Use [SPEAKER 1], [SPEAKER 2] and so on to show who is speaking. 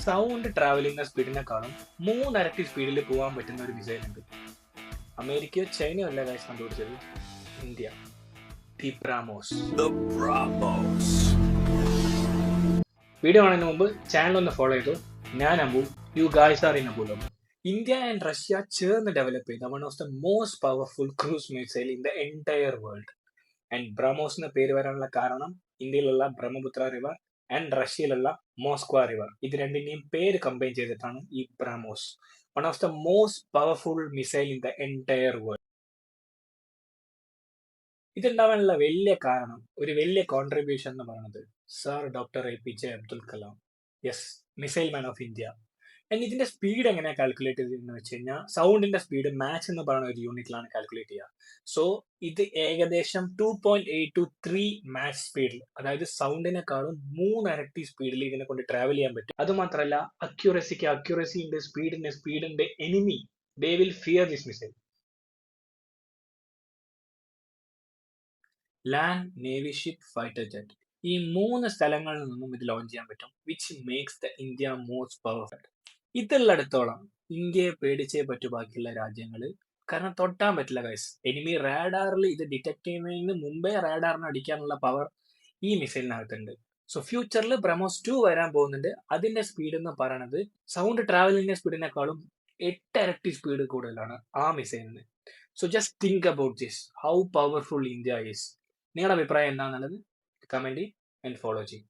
[SPEAKER 1] Sound travelling സ്പീഡിനെക്കാളും മൂന്നിരട്ടി സ്പീഡിൽ പോകാൻ പറ്റുന്ന ഒരു മിസൈൽ ഉണ്ട്. അമേരിക്കയോ ചൈനയോ അല്ല ഗൈസ് കണ്ടുപിടിച്ചത്, ഇന്ത്യ. ദി ബ്രാമോസ്. വീഡിയോ കാണുന്നതിന് മുമ്പ് ചാനൽ ഒന്ന് ഫോളോ ചെയ്തു. ഞാൻ Abu, you guys are in അബുലം. ഇന്ത്യ ആൻഡ് റഷ്യ ചേർന്ന് ഡെവലപ്പ് ചെയ്ത one of the most powerful cruise missile in the entire world. And BrahMos എന്ന പേര് വരാനുള്ള കാരണം ഇന്ത്യയിലുള്ള ബ്രഹ്മപുത്ര റിവർ ആൻഡ് റഷ്യയിലുള്ള മോസ്ക്വ റിവർ, ഇത് രണ്ടിന്റെയും പേര് കമ്പൈൻ ചെയ്തിട്ടാണ് ഈ BrahMos. One of the most powerful missile in the entire world. ഇതുണ്ടാവാനുള്ള വലിയ കാരണം, ഒരു വലിയ കോൺട്രിബ്യൂഷൻ എന്ന് പറയുന്നത് sir doctor APJ Abdul Kalam. Yes, missile man of India. And ഇതിന്റെ സ്പീഡ് എങ്ങനെയാണ് കാൽക്കുലേറ്റ് ചെയ്തതെന്ന് വെച്ച് കഴിഞ്ഞാൽ സൗണ്ടിന്റെ സ്പീഡ് മാച്ച് എന്ന് പറയുന്ന ഒരു യൂണിറ്റിലാണ് കാൽക്കുലേറ്റ് ചെയ്യുക. സോ ഇത് ഏകദേശം 2.8 to 3 മാച്ച് സ്പീഡിൽ, അതായത് സൗണ്ടിനെക്കാളും മൂന്നിരട്ടി സ്പീഡിൽ ഇതിനെ കൊണ്ട് ട്രാവൽ ചെയ്യാൻ പറ്റും. അത് മാത്രമല്ല, അക്യുറസി ഉണ്ട്, സ്പീഡ് ഉണ്ട്. Enemy, they will fear this missile. Land, navy, ship, fighter jet, ഈ മൂന്ന് സ്ഥലങ്ങളിൽ നിന്നും ഇത് ലോഞ്ച് ചെയ്യാൻ പറ്റും, which makes the India most powerful. ഇതുള്ളിടത്തോളം ഇന്ത്യയെ പേടിച്ചേ പറ്റൂ ബാക്കിയുള്ള രാജ്യങ്ങൾ. കാരണം തൊട്ടാൻ പറ്റില്ല ഗൈസ്. എനിമി റാഡാറിൽ ഇത് ഡിറ്റക്ട് ചെയ്യുന്നതിന് മുമ്പേ റാഡാറിന് അടിക്കാനുള്ള പവർ ഈ മിസൈലിനകത്തുണ്ട്. സോ ഫ്യൂച്ചറിൽ ബ്രഹ്മോസ് 2 വരാൻ പോകുന്നുണ്ട്. അതിന്റെ സ്പീഡ് എന്ന് പറയുന്നത് സൗണ്ട് ട്രാവലിംഗിന്റെ സ്പീഡിനേക്കാളും 8 ഇരട്ടി സ്പീഡ് കൂടുതലാണ് ആ മിസൈലിന്. So just think about this, how powerful India is. നിങ്ങളുടെ അഭിപ്രായം എന്താണെന്നുള്ളത് കമന്റ് ആൻഡ് ഫോളോ ചെയ്യും.